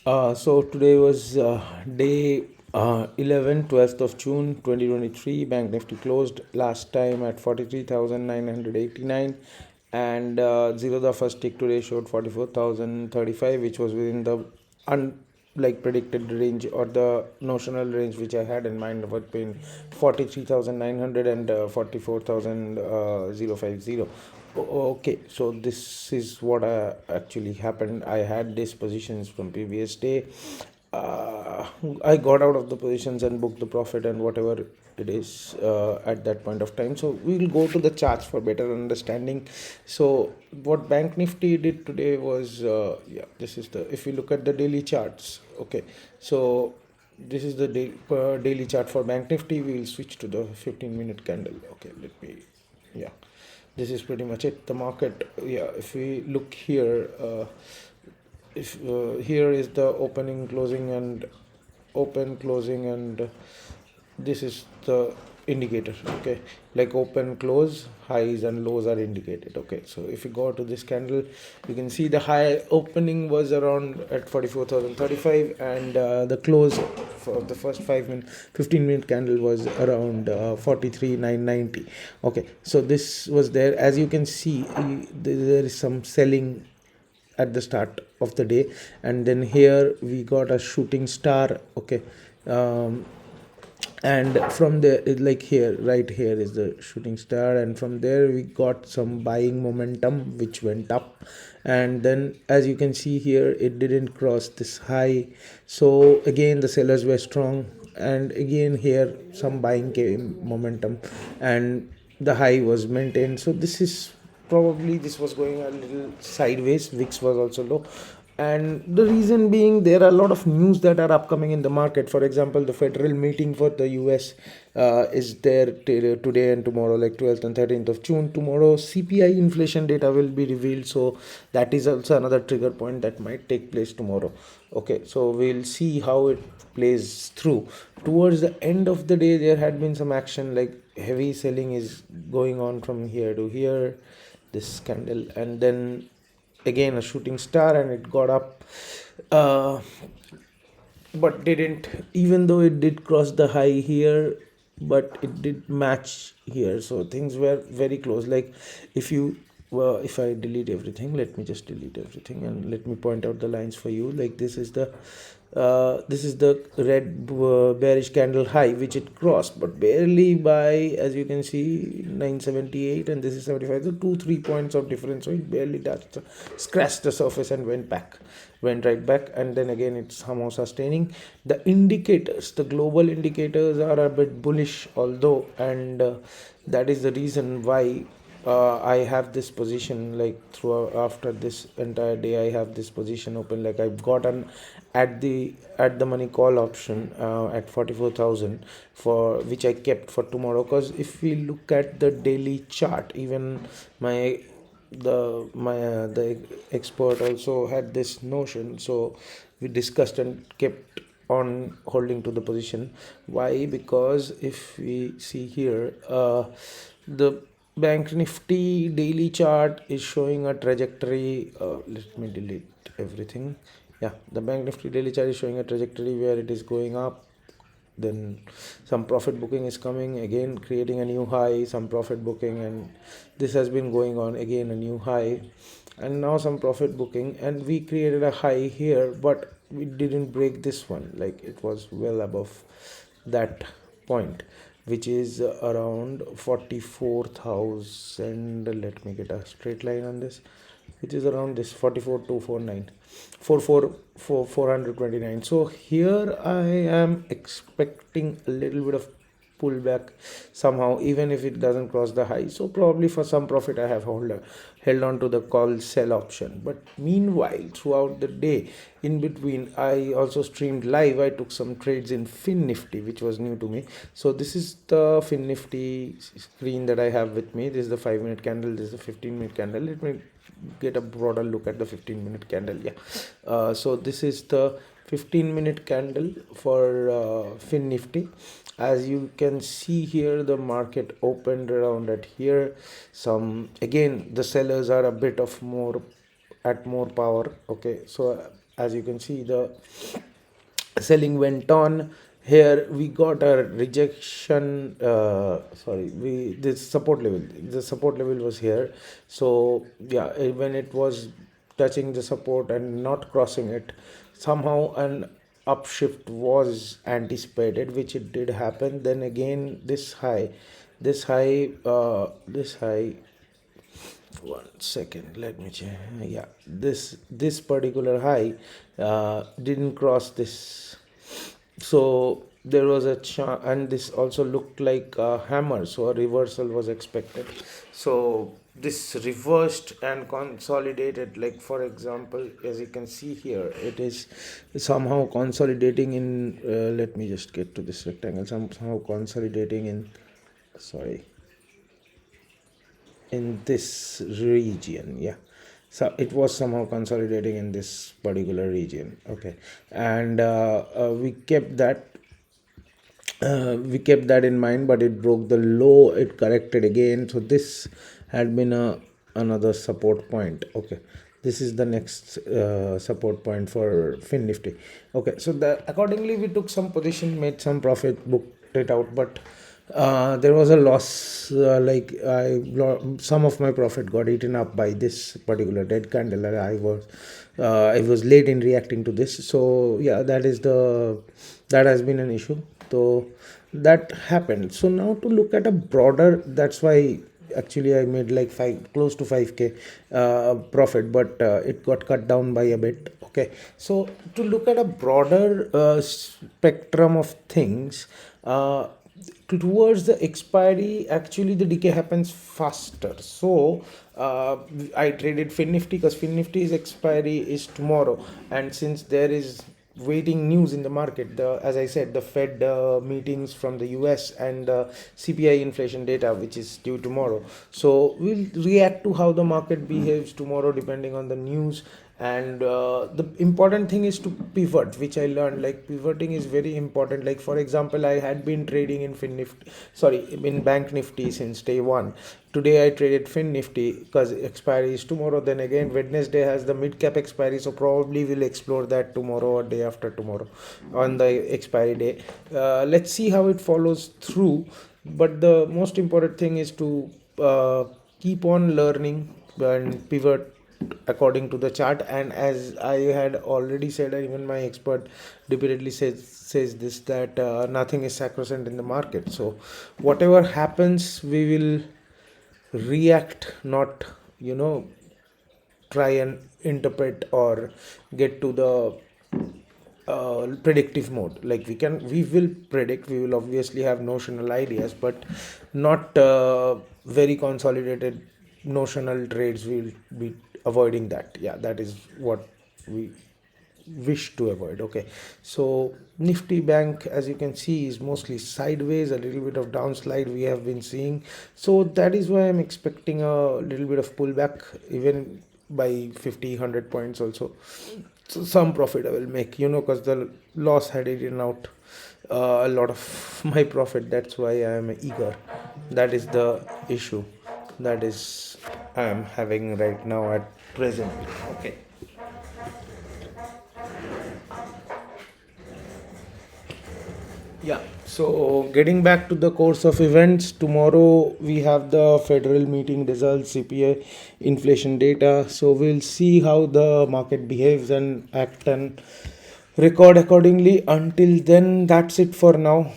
So today was day 11, 12th of June 2023. Bank Nifty closed last time at 43,989, and Zero the first tick today showed 44,035, which was within the like predicted range or the notional range which I had in mind of between 43,900 and 44,050. Okay, so this is what actually happened. I had these positions from previous day. uh, I got out of the positions and booked the profit and whatever it is at that point of time. So we will go to the charts for better understanding. So what Bank Nifty did today was, yeah, this is the, if you look at the daily charts, okay, so this is the daily chart for Bank Nifty. We will switch to the 15-minute candle. Okay, let me, yeah, this is pretty much it. The market, yeah, if we look here, if here is the opening, closing, and open, closing, and this is the indicator. Okay, like open, close, highs and lows are indicated. Okay, so if you go to this candle, you can see the high opening was around at 44,035, and the close for the first 5 minute 15-minute candle was around 43,990. Okay, so this was there. As you can see, there is some selling at the start of the day, and then here we got a shooting star. Okay, um, and from there, like here, right here is the shooting star, and from there we got some buying momentum which went up, and then as you can see here, it didn't cross this high. So again the sellers were strong, and again here some buying came momentum, and the high was maintained. So this is probably, this was going a little sideways. VIX was also low, and the reason being, there are a lot of news that are upcoming in the market. For example, the federal meeting for the US is there today and tomorrow, like 12th and 13th of June. Tomorrow CPI inflation data will be revealed, so that is also another trigger point that might take place tomorrow. Okay, so we'll see how it plays through. Towards the end of the day, there had been some action, like heavy selling is going on from here to here, this candle, and then again a shooting star, and it got up, uh, but didn't, even though it did cross the high here, but it did match here. So things were very close. Like if you, well, if I delete everything, let me just delete everything and let me point out the lines for you. Like this is the red bearish candle high which it crossed, but barely by, as you can see, 978, and this is 75. So 2-3 points of difference. So it barely touched, scratched the surface and went right back, and then again it's somehow sustaining. The indicators, the global indicators are a bit bullish, although, and that is the reason why I have this position, like through after this entire day I have this position open. Like I've got an at the money call option at 44,000, for which I kept for tomorrow. Because if we look at the daily chart, even my the expert also had this notion, so we discussed and kept on holding to the position. Why? Because if we see here, the Bank Nifty daily chart is showing a trajectory. Let me delete everything. Yeah, the Bank Nifty daily chart is showing a trajectory where it is going up, then some profit booking is coming, again creating a new high, some profit booking, and this has been going on, again a new high, and now some profit booking, and we created a high here, but we didn't break this one. Like it was well above that point, which is around 44,000. Let me get a straight line on this, which is around this 44,249, 429. So here I am expecting a little bit of pullback somehow, even if it doesn't cross the high. So probably for some profit I have held on to the call sell option. But meanwhile, throughout the day, in between, I also streamed live. I took some trades in Fin Nifty, which was new to me. So this is the Fin Nifty screen that I have with me. This is the 5-minute candle, this is the 15-minute candle. Let me get a broader look at the 15-minute candle. Yeah, so this is the 15-minute candle for Fin Nifty. As you can see here, the market opened around at here. Some, again, the sellers are a bit of more, at more power. Okay, so as you can see, the selling went on. Here we got a rejection, sorry, we this support level, the support level was here. So yeah, when it was touching the support and not crossing it, somehow an upshift was anticipated, which it did happen. Then again, this high, one second, let me check. Yeah, this particular high didn't cross this, so there was and this also looked like a hammer, so a reversal was expected. So this reversed and consolidated, like for example, as you can see here, it is somehow consolidating in, let me just get to this rectangle, somehow consolidating in, sorry, in this region. Yeah, so it was somehow consolidating in this particular region. Okay, and we kept that in mind, but it broke the low, it corrected again. So this had been another support point. Okay, this is the next support point for fin nifty. Okay, so accordingly we took some position, made some profit, booked it out, but there was a loss, some of my profit got eaten up by this particular dead candle, and I was late in reacting to this. So yeah, that has been an issue. So that happened. So now to look at a broader, that's why actually I made like close to 5k profit, but it got cut down by a bit. Okay, so to look at a broader spectrum of things, towards the expiry, actually the decay happens faster. So I traded fin nifty because fin nifty's expiry is tomorrow, and since there is waiting news in the market, as I said, the Fed meetings from the US and CPI inflation data, which is due tomorrow, so we'll react to how the market behaves tomorrow depending on the news. And the important thing is to pivot, which I learned, like pivoting is very important. Like for example, I had been trading in in bank nifty since day one. Today I traded fin nifty because expiry is tomorrow. Then again, Wednesday has the mid cap expiry, so probably we'll explore that tomorrow or day after tomorrow on the expiry day. Let's see how it follows through. But the most important thing is to keep on learning and pivot according to the chart. And as I had already said, and even my expert repeatedly says this, that nothing is sacrosanct in the market. So whatever happens, we will react, not try and interpret or get to the predictive mode. Like we will predict, we will obviously have notional ideas, but not very consolidated notional trades. We will be avoiding that. Yeah, that is what we wish to avoid. Okay, so nifty bank, as you can see, is mostly sideways, a little bit of downslide we have been seeing. So that is why I'm expecting a little bit of pullback, even by 50-100 points also. So some profit I will make, because the loss had eaten out a lot of my profit. That's why I am eager. That is the issue that is I am having right now at present. Okay. Yeah, so getting back to the course of events, tomorrow we have the federal meeting results, CPI, inflation data. So we'll see how the market behaves and act and record accordingly. Until then, that's it for now.